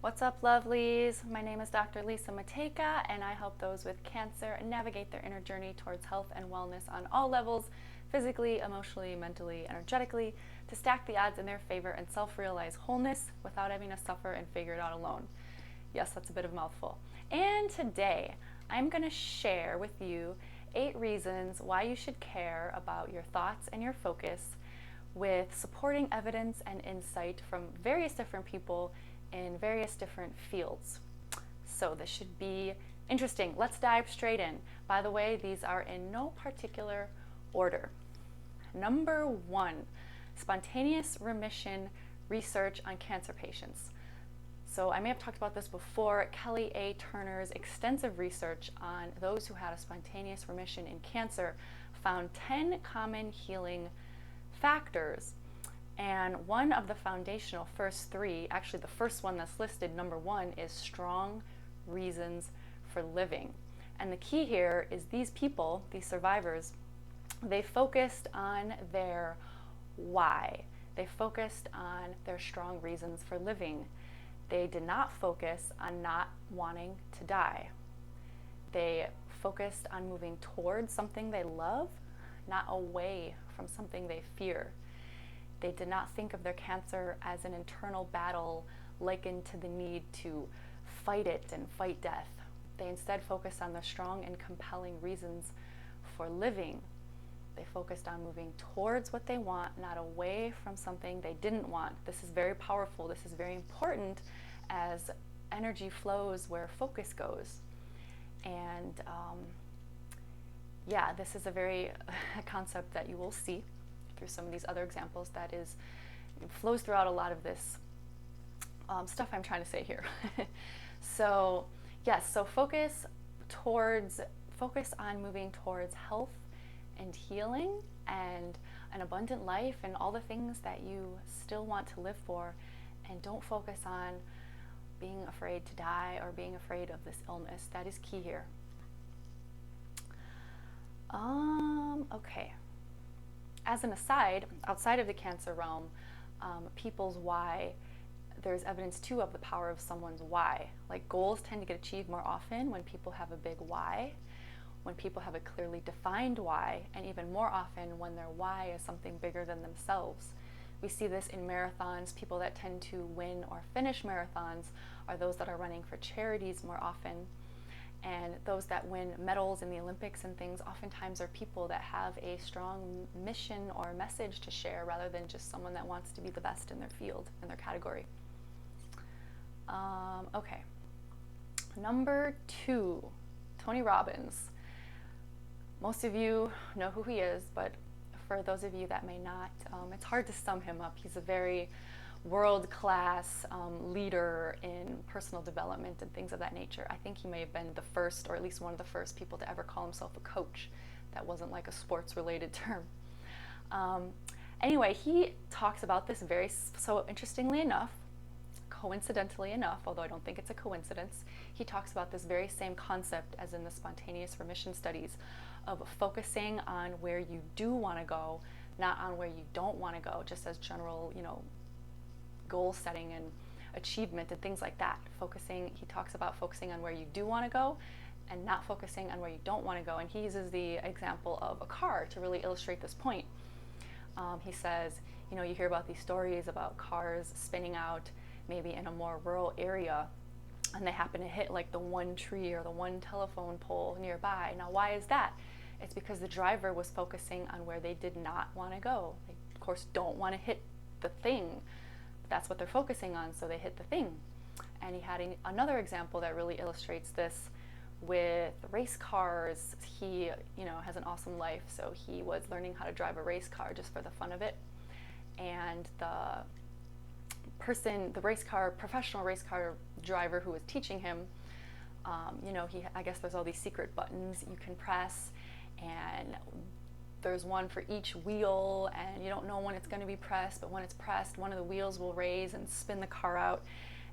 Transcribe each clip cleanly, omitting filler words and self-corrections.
What's up, lovelies? My name is Dr. Lisa Mateka, and I help those with cancer navigate their inner journey towards health and wellness on all levels, physically, emotionally, mentally, energetically, to stack the odds in their favor and self-realize wholeness without having to suffer and figure it out alone. Yes, that's a bit of a mouthful. And today, I'm going to share with you 8 reasons why you should care about your thoughts and your focus, with supporting evidence and insight from various different people in various different fields. So this should be interesting. Let's dive straight in. By the way, these are in no particular order. Number 1, spontaneous remission research on cancer patients. So I may have talked about this before. Kelly A. Turner's extensive research on those who had a spontaneous remission in cancer found 10 common healing factors. And one of the foundational first 3, actually the first one that's listed, number 1, is strong reasons for living. And the key here is these people, these survivors, they focused on their why. They focused on their strong reasons for living. They did not focus on not wanting to die. They focused on moving towards something they love, not away from something they fear. They did not think of their cancer as an internal battle likened to the need to fight it and fight death. They instead focused on the strong and compelling reasons for living. They focused on moving towards what they want, not away from something they didn't want. This is very powerful. This is very important as energy flows where focus goes. And this is a very concept that you will see through some of these other examples that flows throughout a lot of this stuff I'm trying to say here. So yes, so focus on moving towards health and healing and an abundant life and all the things that you still want to live for, and don't focus on being afraid to die or being afraid of this illness. That is key here. Okay. As an aside, outside of the cancer realm, people's why, there's evidence too of the power of someone's why. Like, goals tend to get achieved more often when people have a big why, when people have a clearly defined why, and even more often when their why is something bigger than themselves. We see this in marathons. People that tend to win or finish marathons are those that are running for charities more often. And those that win medals in the Olympics and things oftentimes are people that have a strong mission or message to share, rather than just someone that wants to be the best in their field, in their category. Okay. Number 2, Tony Robbins. Most of you know who he is, but for those of you that may not, it's hard to sum him up. He's a very world-class leader in personal development and things of that nature. I think he may have been the first, or at least one of the first people to ever call himself a coach. That wasn't like a sports-related term. Anyway, he talks about this so interestingly enough, coincidentally enough, although I don't think it's a coincidence, he talks about this very same concept as in the spontaneous remission studies of focusing on where you do want to go, not on where you don't want to go, just as general, goal setting and achievement and things like that. He talks about focusing on where you do want to go and not focusing on where you don't want to go. And he uses the example of a car to really illustrate this point. He says, you hear about these stories about cars spinning out maybe in a more rural area, and they happen to hit like the one tree or the one telephone pole nearby. Now, why is that? It's because the driver was focusing on where they did not want to go. They, of course, don't want to hit the thing. That's what they're focusing on, so they hit the thing. And he had another example that really illustrates this with race cars. He, has an awesome life, so he was learning how to drive a race car just for the fun of it. And the professional race car driver who was teaching him, I guess there's all these secret buttons you can press, and there's one for each wheel, and you don't know when it's going to be pressed, but when it's pressed, one of the wheels will raise and spin the car out.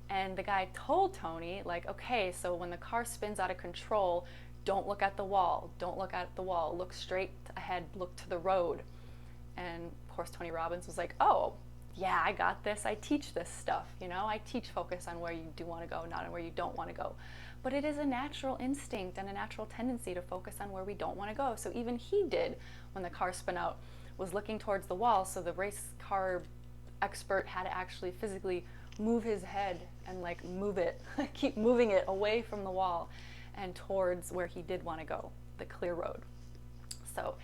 And the guy told Tony, like, okay, so when the car spins out of control, don't look at the wall, look straight ahead, look to the road. And of course Tony Robbins was like, oh, yeah, I got this. I teach this stuff, you know. I teach focus on where you do want to go, not on where you don't want to go. But it is a natural instinct and a natural tendency to focus on where we don't want to go. So even he did, when the car spun out, was looking towards the wall. So the race car expert had to actually physically move his head and like move it, keep moving it away from the wall and towards where he did want to go, the clear road. So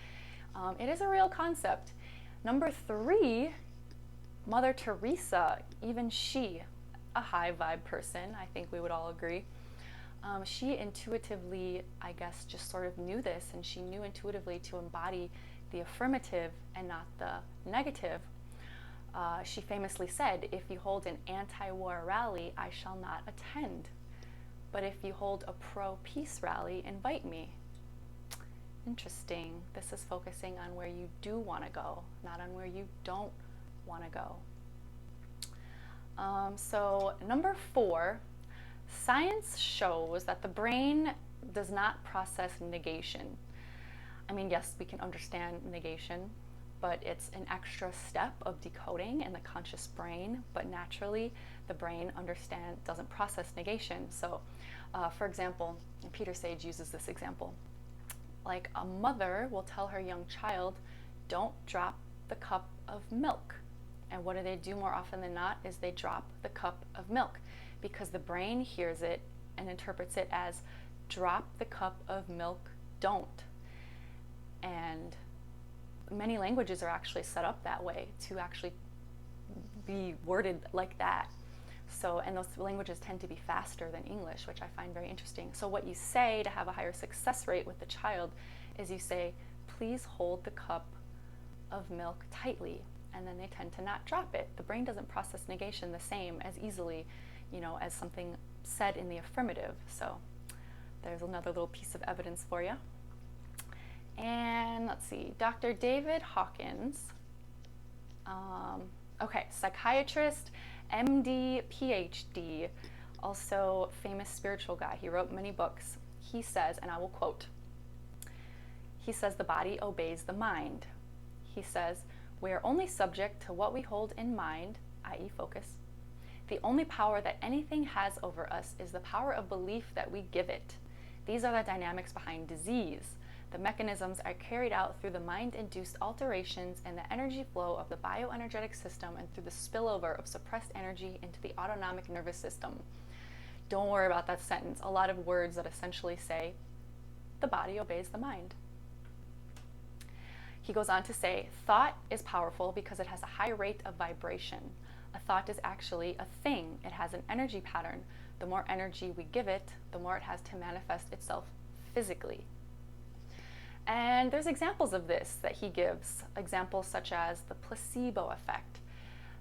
it is a real concept. Number 3, Mother Teresa, even she, a high vibe person, I think we would all agree. She intuitively, I guess, just sort of knew this, and she knew intuitively to embody the affirmative and not the negative. She famously said, if you hold an anti-war rally, I shall not attend. But if you hold a pro-peace rally, invite me. Interesting. This is focusing on where you do want to go, not on where you don't want to go. So number 4, science shows that the brain does not process negation. I mean, yes, we can understand negation, but it's an extra step of decoding in the conscious brain. But naturally, the brain doesn't process negation. So, for example, Peter Sage uses this example. Like a mother will tell her young child, don't drop the cup of milk. And what do they do more often than not is they drop the cup of milk, because the brain hears it and interprets it as drop the cup of milk, don't. And many languages are actually set up that way to actually be worded like that. So, and those languages tend to be faster than English, which I find very interesting. So what you say to have a higher success rate with the child is you say, please hold the cup of milk tightly. And then they tend to not drop it. The brain doesn't process negation the same as easily, you know, as something said in the affirmative. So there's another little piece of evidence for you. And let's see, Dr. David Hawkins, psychiatrist, MD, PhD, also famous spiritual guy. He wrote many books. He says, and I will quote, he says, the body obeys the mind. He says, we are only subject to what we hold in mind, i.e. focus. The only power that anything has over us is the power of belief that we give it. These are the dynamics behind disease. The mechanisms are carried out through the mind-induced alterations in the energy flow of the bioenergetic system and through the spillover of suppressed energy into the autonomic nervous system. Don't worry about that sentence. A lot of words that essentially say, the body obeys the mind. He goes on to say, thought is powerful because it has a high rate of vibration. A thought is actually a thing. It has an energy pattern. The more energy we give it, the more it has to manifest itself physically. And there's examples of this that he gives. Examples such as the placebo effect.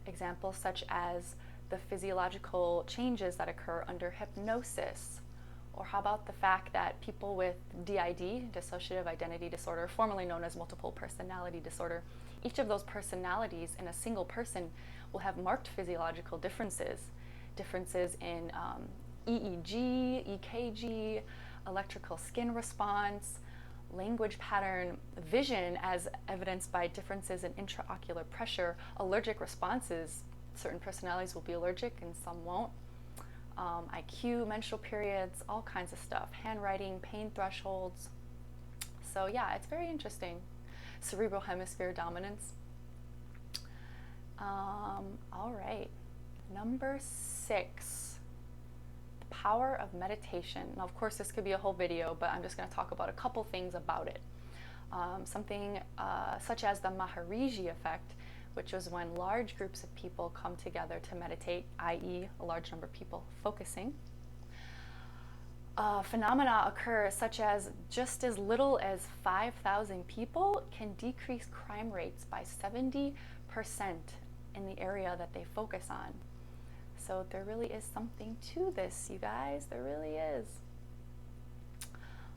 Examples such as the physiological changes that occur under hypnosis. Or how about the fact that people with DID, dissociative identity disorder, formerly known as multiple personality disorder, each of those personalities in a single person will have marked physiological differences. Differences in EEG, EKG, electrical skin response, language pattern, vision as evidenced by differences in intraocular pressure, allergic responses. Certain personalities will be allergic and some won't. IQ, menstrual periods, all kinds of stuff. Handwriting, pain thresholds. So yeah, it's very interesting. Cerebral hemisphere dominance. All right, number 6, the power of meditation. Now, of course, this could be a whole video, but I'm just going to talk about a couple things about it. Something such as the Maharishi effect, which was when large groups of people come together to meditate, i.e. a large number of people focusing. Phenomena occur such as just as little as 5,000 people can decrease crime rates by 70% in the area that they focus on. So there really is something to this, you guys. There really is.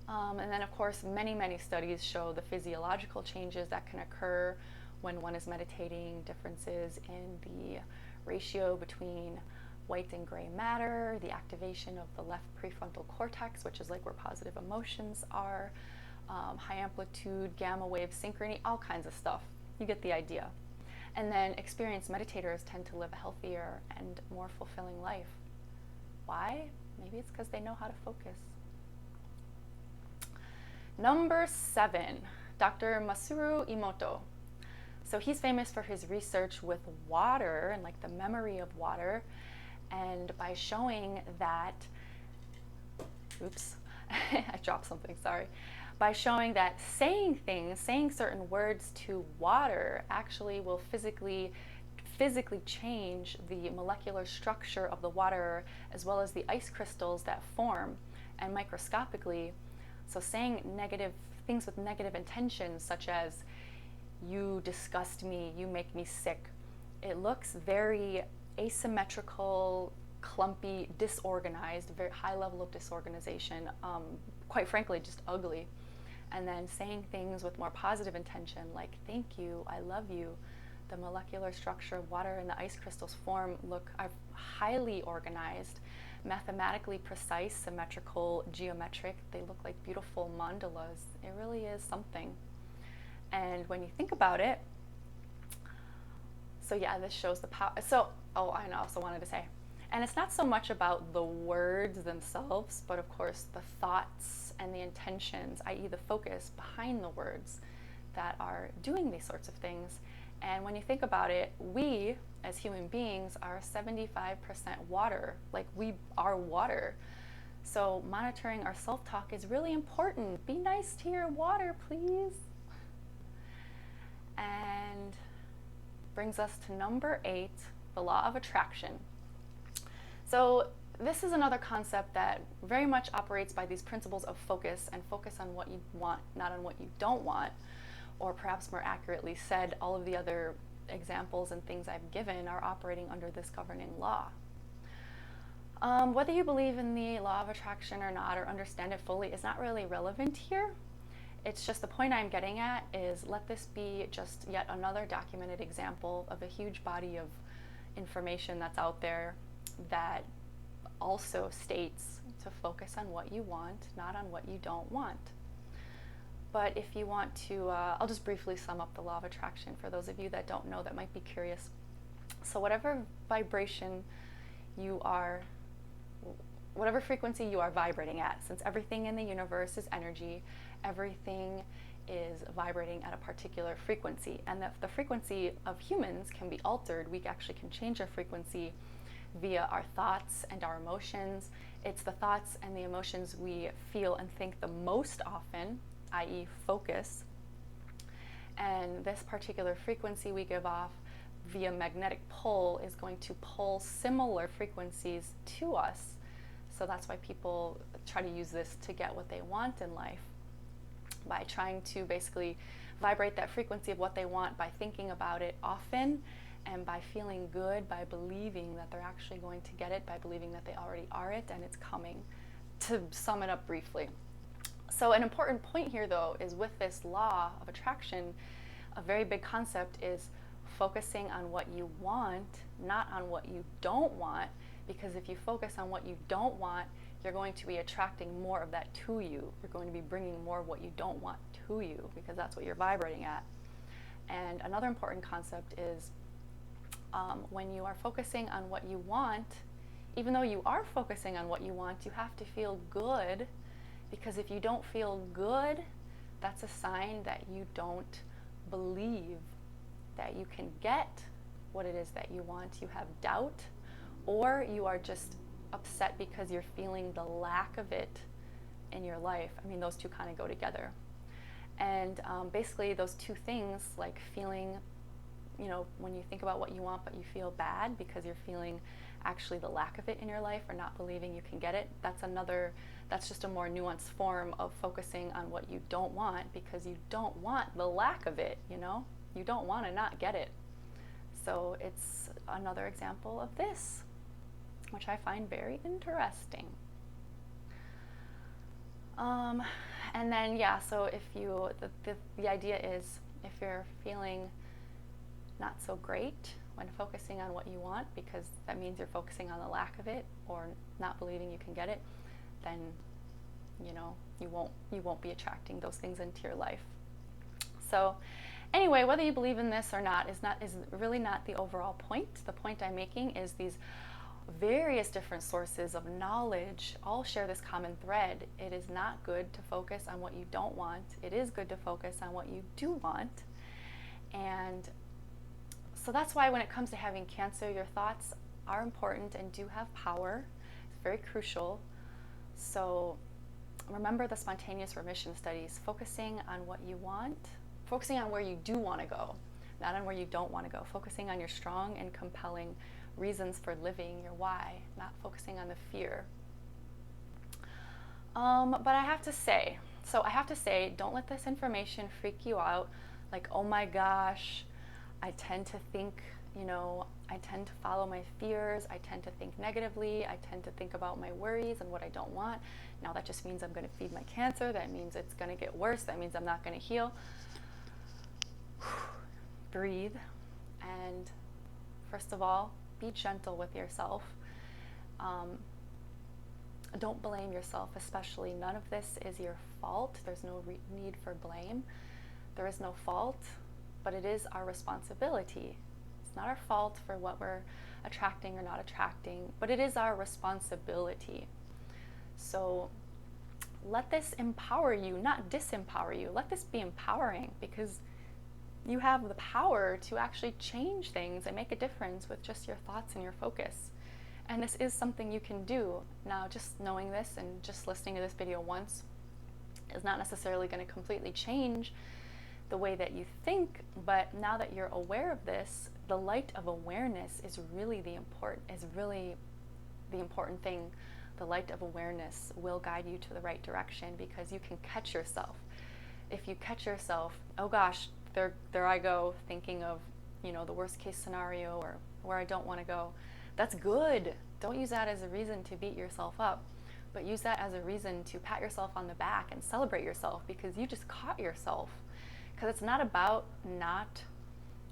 And then, of course, many studies show the physiological changes that can occur when one is meditating, differences in the ratio between white and gray matter, the activation of the left prefrontal cortex, which is like where positive emotions are, high amplitude, gamma wave synchrony, all kinds of stuff. You get the idea. And then experienced meditators tend to live a healthier and more fulfilling life. Why? Maybe it's because they know how to focus. Number 7, Dr. Masaru Emoto. So he's famous for his research with water and like the memory of water, and by showing that, I dropped something, sorry. By showing that saying certain words to water actually will physically change the molecular structure of the water, as well as the ice crystals that form, and microscopically. So saying negative things with negative intentions, such as, you disgust me, you make me sick, it looks very asymmetrical, clumpy, disorganized, very high level of disorganization, quite frankly, just ugly. And then saying things with more positive intention, like thank you, I love you, the molecular structure of water and the ice crystals are highly organized, mathematically precise, symmetrical, geometric. They look like beautiful mandalas. It really is something. And when you think about it, so yeah, this shows the power. So, I also wanted to say, and it's not so much about the words themselves, but of course the thoughts and the intentions, i.e. the focus behind the words that are doing these sorts of things. And when you think about it, we as human beings are 75% water. Like, we are water. So monitoring our self-talk is really important. Be nice to your water, please. And brings us to number 8, the law of attraction. So this is another concept that very much operates by these principles of focus, and focus on what you want, not on what you don't want. Or perhaps more accurately said, all of the other examples and things I've given are operating under this governing law. Whether you believe in the law of attraction or not, or understand it fully, is not really relevant here. It's just, the point I'm getting at is, let this be just yet another documented example of a huge body of information that's out there that also states to focus on what you want, not on what you don't want. But if you want to, I'll just briefly sum up the law of attraction for those of you that don't know, that might be curious. So whatever vibration you are, whatever frequency you are vibrating at, since everything in the universe is energy, everything is vibrating at a particular frequency. And the frequency of humans can be altered. We actually can change our frequency via our thoughts and our emotions. It's the thoughts and the emotions we feel and think the most often, i.e. focus. And this particular frequency we give off via magnetic pull is going to pull similar frequencies to us. So that's why people try to use this to get what they want in life, by trying to basically vibrate that frequency of what they want by thinking about it often, and by feeling good, by believing that they're actually going to get it, by believing that they already are it and it's coming. To sum it up briefly. So an important point here, though, is with this law of attraction, a very big concept is focusing on what you want, not on what you don't want. Because if you focus on what you don't want, you're going to be attracting more of that to you. You're going to be bringing more of what you don't want to you, because that's what you're vibrating at. And another important concept is, when you are focusing on what you want, even though you are focusing on what you want, you have to feel good, because if you don't feel good, that's a sign that you don't believe that you can get what it is that you want. You have doubt, or you are just upset because you're feeling the lack of it in your life. I mean, those two kind of go together. And basically those two things, like feeling, when you think about what you want but you feel bad because you're feeling actually the lack of it in your life, or not believing you can get it, that's just a more nuanced form of focusing on what you don't want, because you don't want the lack of it, you don't want to not get it. So it's another example of this, which I find very interesting. And then, so if the idea is, if you're feeling not so great when focusing on what you want, because that means you're focusing on the lack of it, or not believing you can get it, then you won't be attracting those things into your life. So, Anyway, whether you believe in this or not is really not the overall point. The point I'm making is these various different sources of knowledge all share this common thread. It is not good to focus on what you don't want. It is good to focus on what you do want. And so that's why when it comes to having cancer, your thoughts are important and do have power. It's very crucial. So remember the spontaneous remission studies, focusing on what you want, focusing on where you do want to go, not on where you don't want to go, focusing on your strong and compelling reasons for living, your why, not focusing on the fear. But I have to say, don't let this information freak you out. Like, oh my gosh, I tend to think, I tend to follow my fears. I tend to think negatively. I tend to think about my worries and what I don't want. Now that just means I'm going to feed my cancer. That means it's going to get worse. That means I'm not going to heal. Breathe. And first of all, be gentle with yourself. Don't blame yourself, especially. None of this is your fault. There's no need for blame. There is no fault, but it is our responsibility. It's not our fault for what we're attracting or not attracting, but it is our responsibility. So let this empower you, not disempower you. Let this be empowering, because you have the power to actually change things and make a difference with just your thoughts and your focus. And this is something you can do. Now, just knowing this and just listening to this video once is not necessarily going to completely change the way that you think, but now that you're aware of this, the light of awareness is really the important thing. The light of awareness will guide you to the right direction, because you can catch yourself. If you catch yourself, oh gosh, there I go, thinking of, the worst case scenario or where I don't want to go. That's good. Don't use that as a reason to beat yourself up, but use that as a reason to pat yourself on the back and celebrate yourself, because you just caught yourself. Because it's not about not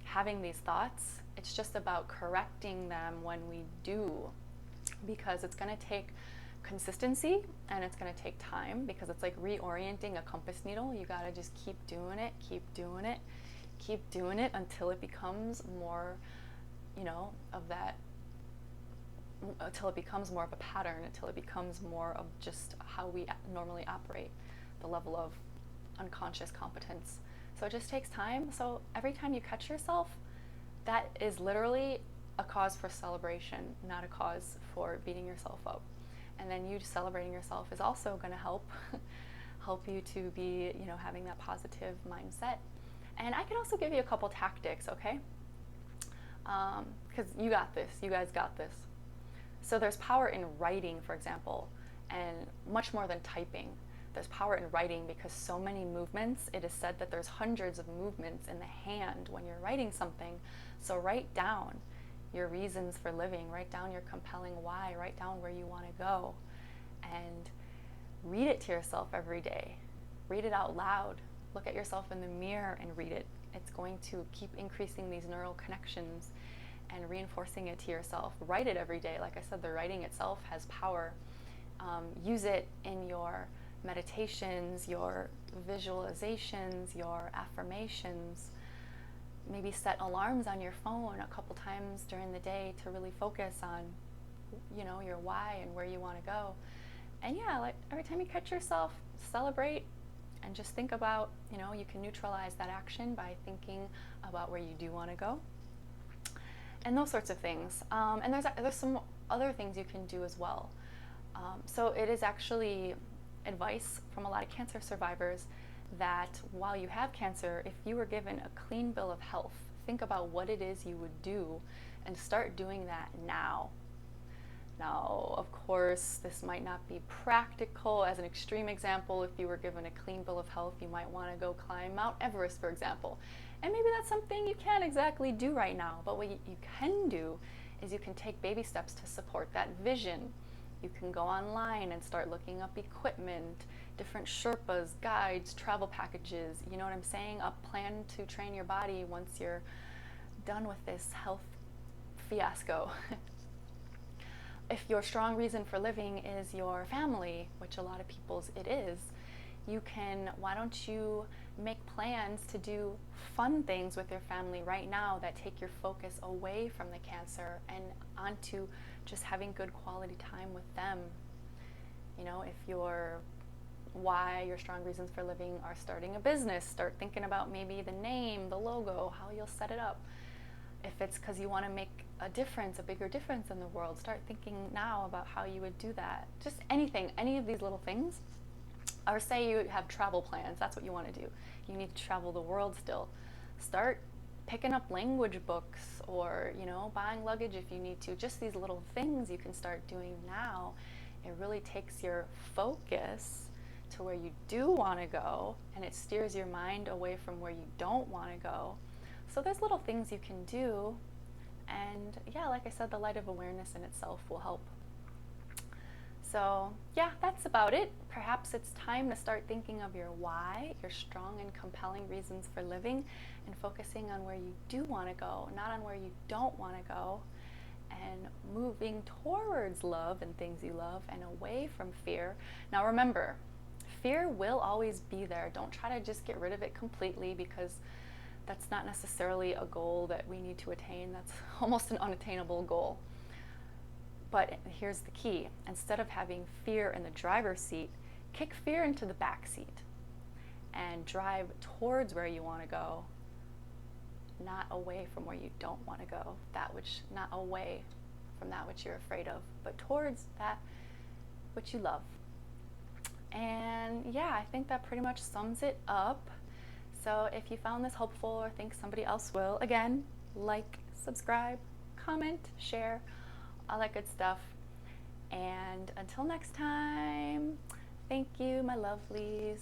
having these thoughts. It's just about correcting them when we do, because it's going to take consistency and it's going to take time, because it's like reorienting a compass needle. You got to just keep doing it, keep doing it, keep doing it until it becomes more, until it becomes more of a pattern, until it becomes more of just how we normally operate, the level of unconscious competence. So it just takes time. So every time you catch yourself, that is literally a cause for celebration, not a cause for beating yourself up. And then you celebrating yourself is also going to help you to be, having that positive mindset. And I can also give you a couple tactics, okay? Because you got this. You guys got this. So there's power in writing, for example, and much more than typing. There's power in writing, because so many movements, it is said that there's hundreds of movements in the hand when you're writing something. So write down your reasons for living, write down your compelling why, write down where you want to go, and read it to yourself every day. Read it out loud. Look at yourself in the mirror and read it. It's going to keep increasing these neural connections and reinforcing it to yourself. Write it every day. Like I said, the writing itself has power. Use it in your meditations, your visualizations, your affirmations. Maybe set alarms on your phone a couple times during the day to really focus on, your why and where you want to go. And yeah, like every time you catch yourself, celebrate and just think about, you can neutralize that action by thinking about where you do want to go. And those sorts of things. And there's some other things you can do as well. So it is actually advice from a lot of cancer survivors that while you have cancer, if you were given a clean bill of health, think about what it is you would do and start doing that now. Now, of course, this might not be practical. As an extreme example, if you were given a clean bill of health, you might want to go climb Mount Everest, for example. And maybe that's something you can't exactly do right now, but what you can do is you can take baby steps to support that vision. You can go online and start looking up equipment, different Sherpas, guides, travel packages, you know what I'm saying? A plan to train your body once you're done with this health fiasco. If your strong reason for living is your family, which a lot of people's it is, Why don't you make plans to do fun things with your family right now that take your focus away from the cancer and onto just having good quality time with them. If your strong reasons for living are starting a business, start thinking about maybe the name, the logo, how you'll set it up. If it's because you want to make a bigger difference in the world, start thinking now about how you would do that. Just anything, any of these little things. Or say you have travel plans, that's what you want to do. You need to travel the world still. Start picking up language books or, buying luggage if you need to. Just these little things you can start doing now. It really takes your focus to where you do want to go, and it steers your mind away from where you don't want to go. So there's little things you can do, and yeah, like I said, the light of awareness in itself will help. So yeah, that's about it. Perhaps it's time to start thinking of your why, your strong and compelling reasons for living, and focusing on where you do want to go, not on where you don't want to go, and moving towards love and things you love and away from fear. Now remember, fear will always be there. Don't try to just get rid of it completely, because that's not necessarily a goal that we need to attain. That's almost an unattainable goal. But here's the key. Instead of having fear in the driver's seat, kick fear into the back seat and drive towards where you want to go, not away from where you don't want to go, not away from that which you're afraid of, but towards that which you love. And yeah, I think that pretty much sums it up. So if you found this helpful or think somebody else will, again, like, subscribe, comment, share, all that good stuff. And until next time, thank you, my lovelies.